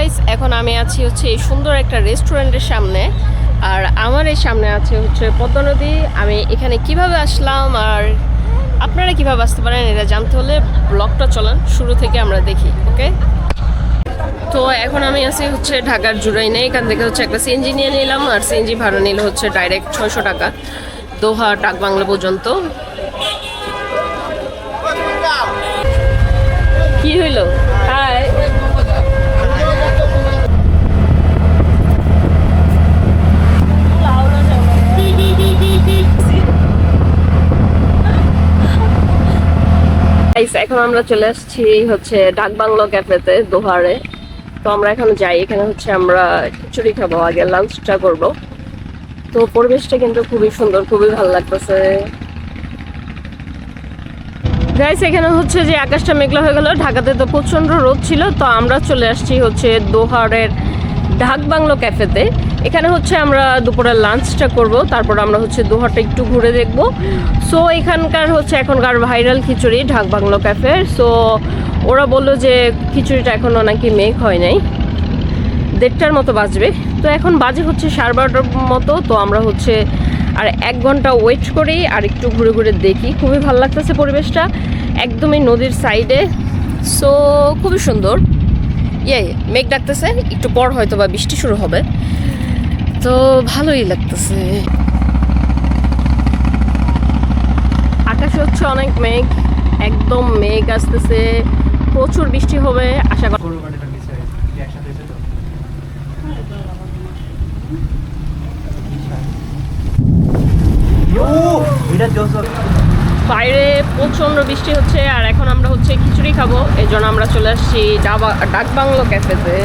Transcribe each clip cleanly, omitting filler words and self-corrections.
Guys, এখন আমি আছি হচ্ছে এই সুন্দর একটা রেস্টুরেন্টের সামনে। আর আমার এই সামনে আছে হচ্ছে পদ্মা নদী। আমি এখানে কিভাবে আসলাম আর আপনারা কিভাবে আসতে পারেন এটা জানতে হলে ব্লগটা চলেন শুরু থেকে আমরা দেখি। ওকে, তো এখন আমি আছি হচ্ছে ঢাকার জুরাইনে। এখান থেকে হচ্ছে একটা সিএনজি নিয়ে নিলাম, আর সিএনজি ভাড়া নিলে হচ্ছে ডাইরেক্ট 600 টাকা দোহা ডাকবাংলো পর্যন্ত। কি হইলো? হাই, এখন আমরা চলে আসছি হচ্ছে ডাকবাংলো ক্যাফেতে দোহারে। তো আমরা এখন যাই, এখানে হচ্ছে আমরা খিচুড়ি খাবো, আগে লাঞ্চটা করব। তো পরিবেশটা কিন্তু খুবই সুন্দর, খুবই ভালো লাগতেছে গাইস। এখানে হচ্ছে যে আকাশটা মেঘলা হয়ে গেল, ঢাকাতে তো প্রচন্ড রোদ ছিল। তো আমরা চলে আসছি হচ্ছে দোহারের ডাকবাংলো ক্যাফেতে। এখানে হচ্ছে আমরা দুপুরের লাঞ্চটা করব, তারপর আমরা হচ্ছে দোহারটা একটু ঘুরে দেখব। সো এখানকার হচ্ছে এখনকার ভাইরাল খিচুড়ি ঢাকবাংলো ক্যাফে। সো ওরা বললো যে খিচুড়িটা এখনও নাকি মেক হয় নাই, 1:30টার মতো বাজবে। তো এখন বাজে হচ্ছে 12:30টার মতো। তো আমরা হচ্ছে আর 1 ঘন্টা ওয়েট করি আর একটু ঘুরে ঘুরে দেখি। খুবই ভালো লাগতেছে পরিবেশটা, একদমই নদীর সাইডে। সো খুবই সুন্দর। মেঘ ডাকতেছে, একটু পর হয়তো বা বৃষ্টি শুরু হবে। তো ভালোই লাগতেছে। আকাশে হচ্ছে অনেক মেঘ, একদম মেঘ আসতেছে, প্রচুর বৃষ্টি হবে আশা করি। বাইরে প্রচন্ড বৃষ্টি হচ্ছে, আর এখন আমরা হচ্ছে খিচুড়ি খাবো, এই জন্য আমরা চলে আসছি ডাকবাংলো ক্যাফেতে।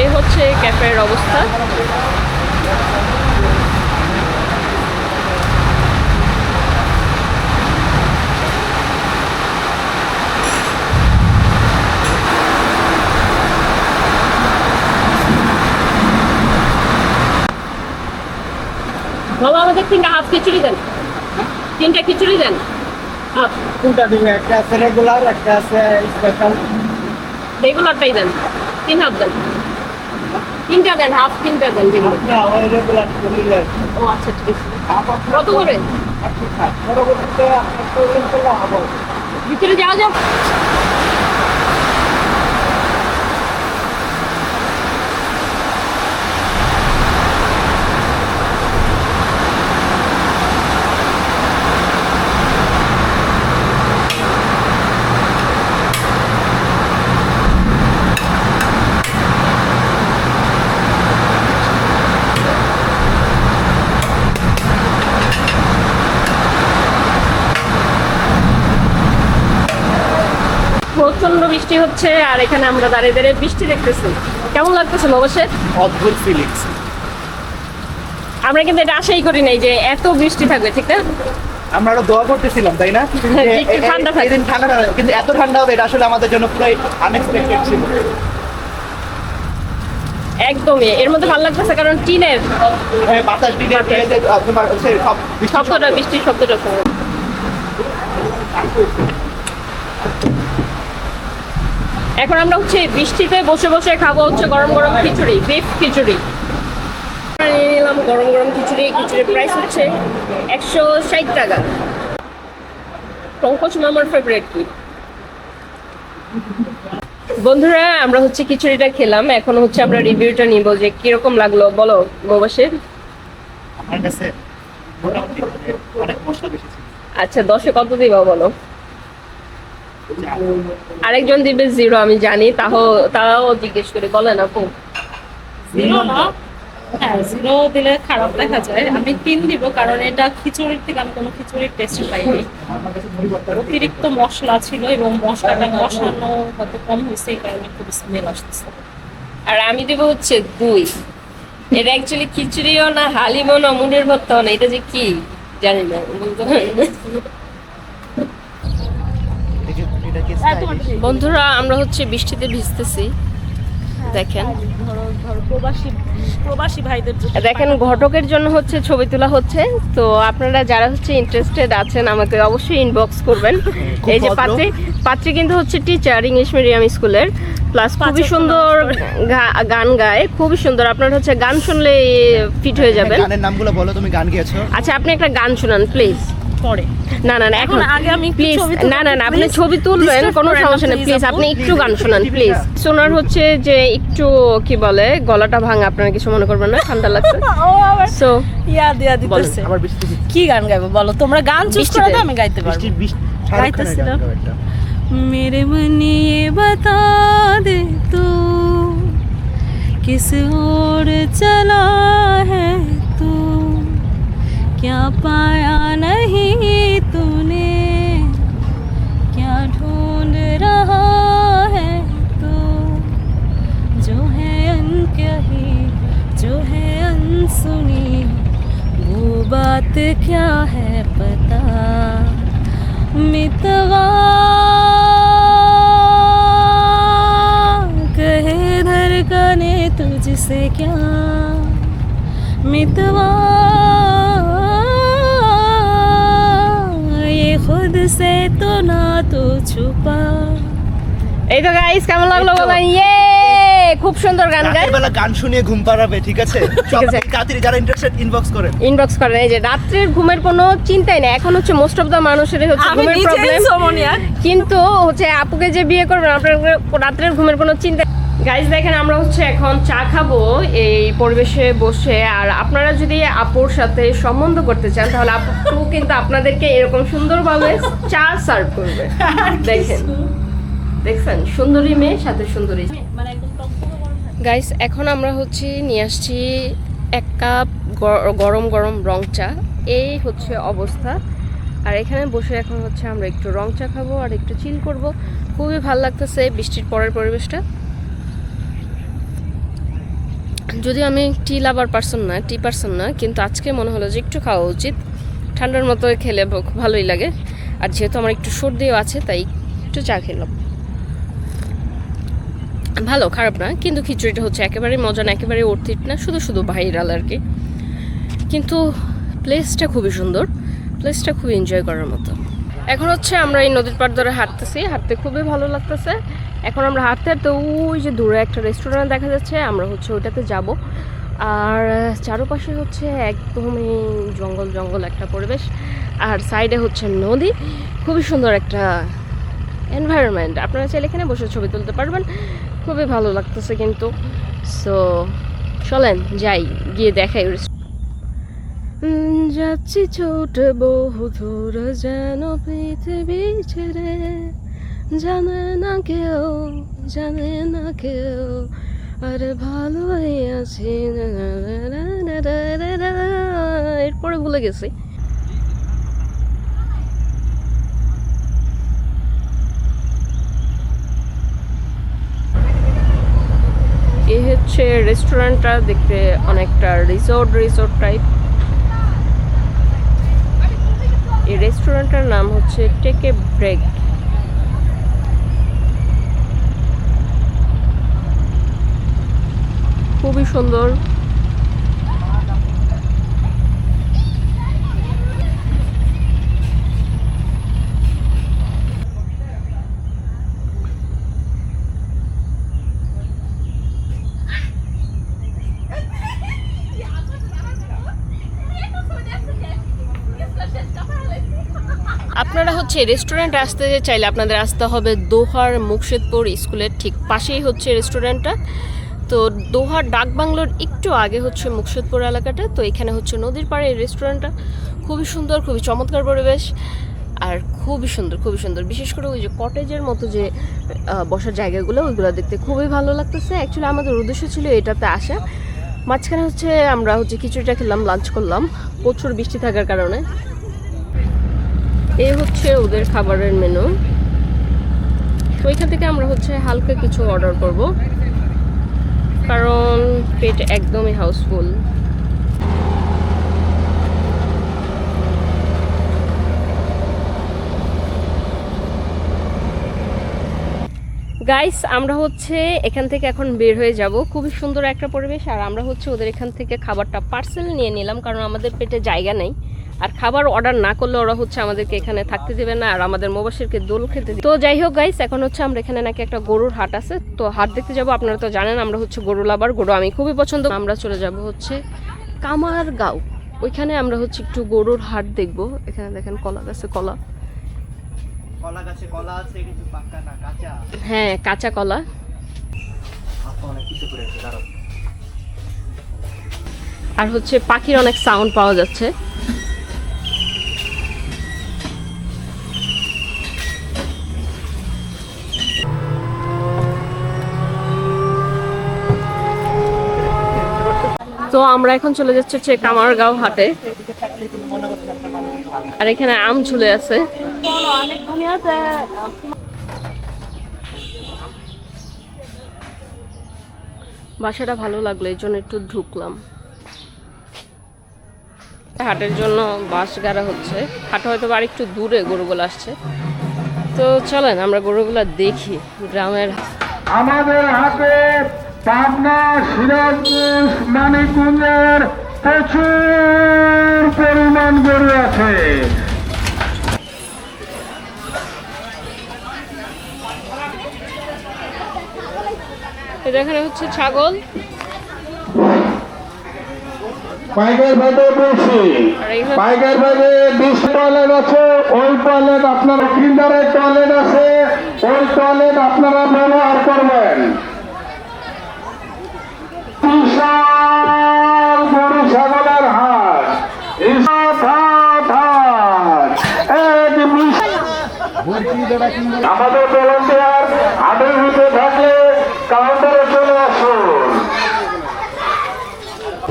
এই হচ্ছে ক্যাফের অবস্থা। বাবা, আমাদের 3টা হাফ খিচুড়ি দেন, 3টা খিচুড়ি দেন। হাফ কোনটা দিবে? একটা আছে রেগুলার, একটা আছে স্পেশাল। রেগুলারটাই দেন, 3 হাফ দেন। 3টা দেন, হাফ 3টা দেন। না, ওই রেগুলার দিলে। ও আচ্ছা, ঠিক আছে। কত করে? পরবর্তীতে একটা দিন করলে হবে। ভিতরে যাওয়া যাক। প্রচন্ড বৃষ্টি হচ্ছে, আর এখানে আমরা দাঁড়িয়ে দাঁড়িয়ে বৃষ্টি দেখতেছি। কেমন লাগতেছে অবশ্যই? অদ্ভুত ফিলিংস। আমরা কিন্তু এটা আশাই করি নাই যে এত বৃষ্টি থাকবে, ঠিক না? আমরা আরো দোয়া করতেছিলাম, তাই না? একটু ঠান্ডা থাকবে। এদিন ঠান্ডা থাকবে, কিন্তু এত ঠান্ডা হবে এটা আসলে আমাদের জন্য পুরো আনএক্সপেক্টেড ছিল। একদমই এর মধ্যে ভালো লাগতেছে, কারণ টিনের বাতাস দিনের তোমার সব শব্দটা, বৃষ্টির শব্দটা শুনে। এখন আমরা হচ্ছে বৃষ্টিতে বসে বসে খাবো হচ্ছে গরম গরম খিচুড়ি, বিফ খিচুড়ি। নিয়ে নিলাম গরম গরম খিচুড়ি। খিচুড়ির প্রাইস হচ্ছে 160 টাকা। পঙ্কজ মামার ফেভারিট কি? বন্ধুরা, আমরা হচ্ছে খিচুড়িটা খেলাম, এখন হচ্ছে আমরা রিভিউটা নিব যে কিরকম লাগলো। বলো মোবাশির। আমার কাছে মোটামুটি অনেক মশলা বেশি ছিল। আচ্ছা, 10-এ কত দিবা বলো? আরেকজন দিবে 0, আমি জানি। তাও জিজ্ঞেস করে বলেন আপু। 0 না, হ্যাঁ 0 দিলে খারাপ দেখা যায়। আমি 3 দিব, কারণ এটা খিচুড়ির থেকে আমি কোনো খিচুড়ির টেস্ট পাইনি। অতিরিক্ত মশলা ছিল এবং মশলাটা কষানো হয়তো কম হয়েছে, এই কারণে খুব স্মেল আসতেছে। আর আমি দেবো হচ্ছে 2। এটা অ্যাকচুয়ালি খিচুড়িও না, হালিমও না, মুড়ের ভর্তাও না, এটা যে কি জানি না। বন্ধুরা, আমরা হচ্ছে বৃষ্টিতে ভিজতেছি, দেখেন। ধরো প্রবাসী প্রবাসী ভাইদের জন্য দেখেন ঘটকের জন্য হচ্ছে ছবি তোলা হচ্ছে, তো আপনারা যারা হচ্ছে ইন্টারেস্টেড আছেন আমাকে অবশ্যই ইনবক্স করবেন। এই যে ভদ্র। পাত্রী কিন্তু হচ্ছে টিচার ইংলিশ মিডিয়াম স্কুলের, প্লাস খুবই সুন্দর গান গায়, খুবই সুন্দর। আপনার হচ্ছে গান শুনলে ফিট হয়ে যাবেন। গানের নামগুলো বলো, তুমি গান গেয়েছো। আচ্ছা আপনি একটা গান শোনান প্লিজ। পরে না না না এখন এখন আগে আমি একটু প্লিজ, ছবি তুলবো, না না না আপনি please। ছবি তুলবেন, Disturb কোনো করেন না, সমস্যা নেই, please, প্লিজ আপু। আপনি একটু গান শোনান প্লিজ। শোনার হচ্ছে যে একটু কি বলে গলাটা ভাঙা, আপনারা কিছু মনে করবেন না, ঠান্ডা লাগছে। ও আবার সো ইয়াদ দিতেছে। আবার বৃষ্টি কি গান গাইবো বলো, তোমরা গান চুজ করে বৃষ্টিতে। দাও, আমি গাইতে পারবো। বৃষ্টি শাহরুখ খানের গাইতেছিলাম। গান গাও একটা। मेरे मन ये बता दे तू किस ओर चला है तू, क्या पाया नहीं तूने, क्या ढूंढ रहा है तू, जो है अनकही जो है अनसुनी, वो बात क्या है पता, मितवा कहे धड़कने तुझसे क्या, मितवा ये खुद से तो ना तो छुपा। এই তো গাইস কেমন লাগলো বলেন? ইয়ে খুব সুন্দর গান গায়। রাতের বেলা গান শুনিয়ে ঘুম পাড়াবে, ঠিক আছে? সব আছে। তাড়াতাড়ি যারা ইন্টারেস্টেড ইনবক্স করেন। ইনবক্স করেন। এই যে রাত্রের ঘুমের কোনো চিন্তাই নেই, এখন হচ্ছে মোস্ট অফ দা মানুষেরই হচ্ছে আমি ঘুমের নিজে প্রবলেম, সোমনিয়া। কিন্তু হচ্ছে আপুকে যে বিয়ে করবেন আপনার রাত্রের ঘুমের কোনো চিন্তা। গাইস দেখেন আমরা হচ্ছে এখন চা খাবো এই পরিবেশে বসে, আর আপনারা যদি আপুর সাথে সম্বন্ধ করতে চান তাহলে আপু কিন্তু আপনাদেরকে এরকম সুন্দরভাবে চা সার্ভ করবে। দেখেন দেখছেন সুন্দরী মেয়ে সাথে সুন্দরী। মানে একদম টকটকে গরম থাকে। গাইস এখন আমরা হচ্ছে নিয়ে আসছি 1 কাপ গরম গরম রং চা, এই হচ্ছে অবস্থা। আর এখানে বসে এখন হচ্ছে আমরা একটু রং চা খাবো আর একটু চিল করব। খুবই ভালো লাগতেছে বৃষ্টির পরের পরিবেশটা। যদিও আমি টি লাভার টি পারসন না, কিন্তু আজকে মনে হলো যে একটু খাওয়া উচিত, ঠান্ডার মতো খেলে খুব ভালোই লাগে। আর যেহেতু আমার একটু সর্দিও আছে তাই একটু চা খেলাম। ভালো, খারাপ না, কিন্তু খিচুড়িটা হচ্ছে একেবারেই মজা না, একেবারেই অর্থিত না, শুধু শুধু ভাইরাল আর কি। কিন্তু প্লেসটা খুবই সুন্দর, প্লেসটা খুবই এনজয় করার মতো। এখন হচ্ছে আমরা এই নদীর পাড় ধরে হাঁটতেছি, হাঁটতে খুবই ভালো লাগতেছে। এখন আমরা হাঁটতে হাঁটতে ওই যে দূরে একটা রেস্টুরেন্ট দেখা যাচ্ছে, আমরা হচ্ছে ওইটাতে যাব। আর চারপাশে হচ্ছে একদমই জঙ্গল জঙ্গল একটা পরিবেশ, আর সাইডে হচ্ছে নদী, খুবই সুন্দর একটা এনভায়রনমেন্ট। আপনারা চাইলে এখানে বসে ছবি তুলতে পারবেন, খুবই ভালো লাগতেছে কিন্তু। সো চলেন যাই, গিয়ে দেখাই। যাচ্ছি ছোট বহু দূর যেন পৃথিবী ছেড়ে, জানে না কেউ জানে না কেউ, আরে ভালোই আছি। এরপরে ভুলে গেছি। এই হচ্ছে রেস্টুরেন্টটা, দেখতে অনেকটা রিসোর্ট টাইপ। এই রেস্টুরেন্টটার নাম হচ্ছে টেক এ ব্রেক। খুবই সুন্দর। আপনারা হচ্ছে রেস্টুরেন্টে আসতে চাইলে আপনাদের আসতে হবে দোহার মুকশেদপুর স্কুলের ঠিক পাশেই হচ্ছে রেস্টুরেন্টটা। তো দোহার ডাকবাংলোর একটু আগে হচ্ছে মুকশেদপুর এলাকাটা। তো এখানে হচ্ছে নদীর পাড়ে এই রেস্টুরেন্টটা, খুবই সুন্দর, খুবই চমৎকার পরিবেশ, আর খুবই সুন্দর। বিশেষ করে ওই যে কটেজের মতো যে বসার জায়গাগুলো, ওইগুলো দেখতে খুবই ভালো লাগতেছে। অ্যাকচুয়ালি আমাদের উদ্দেশ্য ছিল এটাতে আসা। মাঝখানে হচ্ছে আমরা হচ্ছে খিচুড়িটা খেলাম, লাঞ্চ করলাম, প্রচুর বৃষ্টি থাকার কারণে। এই হচ্ছে ওদের খাবারের মেনু। তো এখান থেকে আমরা হচ্ছে হালকা কিছু অর্ডার করব, কারণ পেট একদমই হাউসফুল। গাইস আমরা হচ্ছে এখান থেকে এখন বের হয়ে যাব, খুবই সুন্দর একটা পরিবেশ। আর আমরা হচ্ছে ওদের এখান থেকে খাবারটা পার্সেল নিয়ে নিলাম, কারণ আমাদের পেটে জায়গা নেই। আর খাবার অর্ডার না করলে ওরা হচ্ছে আমাদেরকে এখানে থাকতে দেবে না, আর আমাদের মোবাসিরকে দোল খেতে দিবে। তো যাই হোক গাইস, এখন হচ্ছে আমরা এখানে নাকি একটা গরুর হাট আছে, তো হাট দেখতে যাব। আপনারা তো জানেন আমরা হচ্ছে গরু লাভার, গরু আমি খুবই পছন্দ। আমরা চলে যাব হচ্ছে কামারগাঁও, ওইখানে আমরা হচ্ছে একটু গরুর হাট দেখব। এখানে দেখেন কলা গাছে কলা, কলা গাছে কলা আছে কিন্তু পাকা না, কাঁচা। হ্যাঁ কাঁচা কলা। অনেক কিছু করে আছে, দাঁড়াও। আর হচ্ছে পাখির অনেক সাউন্ড পাওয়া যাচ্ছে। তো আমরা এখন চলে যাচ্ছি হচ্ছে কামারগাঁও হাটে। আর এখানে আম ঝুলে আছে। বাসাটা ভালো লাগলো, এই জন্য একটু ঢুকলাম। হাটের জন্য বাঁশ গাড়া হচ্ছে, হাট হয়তো আর একটু দূরে গরুগুলো আসছে। তো চলেন আমরা গরুগুলা দেখি। গ্রামের আমাদের হাতে পাবনা, সিরাজগঞ্জ, মানিকগঞ্জের প্রচুর পরিমাণ গরু আছে। এখানে হচ্ছে ছাগল। পাইকার ভাগে বলছি, পাইকার ভাগে 20 টয়লেট আছে, ওই টয়লেট আপনার কিন্ডারের টয়লেট আছে, ওই টয়লেট আপনারা ব্যবহার করবেন। বিশাল গরু ছাগলের হাট, আমাদের ভলান্টিয়ার হাটের ভিতরে থাকলে কাউন্টারে চলে আসুন।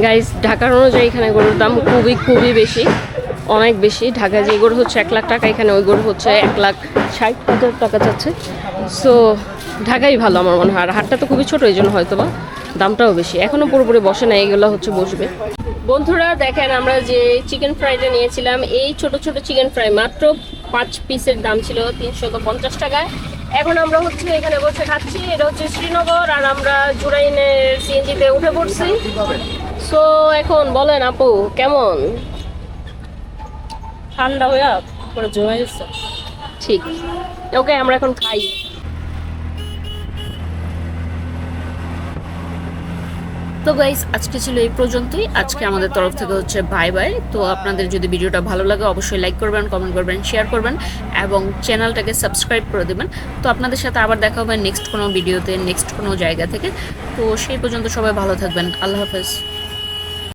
গাইস ঢাকার অনুযায়ী এখানে গরুর দাম খুবই বেশি, অনেক বেশি। ঢাকায় যে গরু হচ্ছে 1 লাখ টাকা, এখানে ওই গরু হচ্ছে 1,60,000 টাকা যাচ্ছে। সো ঢাকাই ভালো আমার মনে হয়। আর হাটটা তো খুবই ছোট, এই জন্য হয়তো বা দামটাও বেশি। এখনো পুরোপুরি বসে না, এগুলো হচ্ছে বসবে। বন্ধুরা দেখেন আমরা যে চিকেন ফ্রাইটা নিয়েছিলাম, এই ছোট ছোট চিকেন ফ্রাই মাত্র 5 পিসের দাম ছিল 350 টাকায়। এখন আমরা হচ্ছে এখানে বসে খাচ্ছি। এটা হচ্ছে শ্রীনগর, আর আমরা জুরাইনের সিএনজিতে উঠে পড়ছি। সো এখন বলেন আপু কেমন? ঠান্ডা হয়ে পুরো জমে গেছে। ঠিক, ওকে আমরা এখন খাই। তো গাইস আজকে ছিল এই পর্যন্তই। আজকে আমাদের তরফ থেকে হচ্ছে বাই বাই। তো আপনাদের যদি ভিডিওটা ভালো লাগে অবশ্যই লাইক করবেন, কমেন্ট করবেন, শেয়ার করবেন এবং চ্যানেলটাকে সাবস্ক্রাইব করে দেবেন। তো আপনাদের সাথে আবার দেখা হবে নেক্সট কোনো ভিডিওতে, নেক্সট কোনো জায়গা থেকে। তো সেই পর্যন্ত সবাই ভালো থাকবেন। আল্লাহ হাফেজ।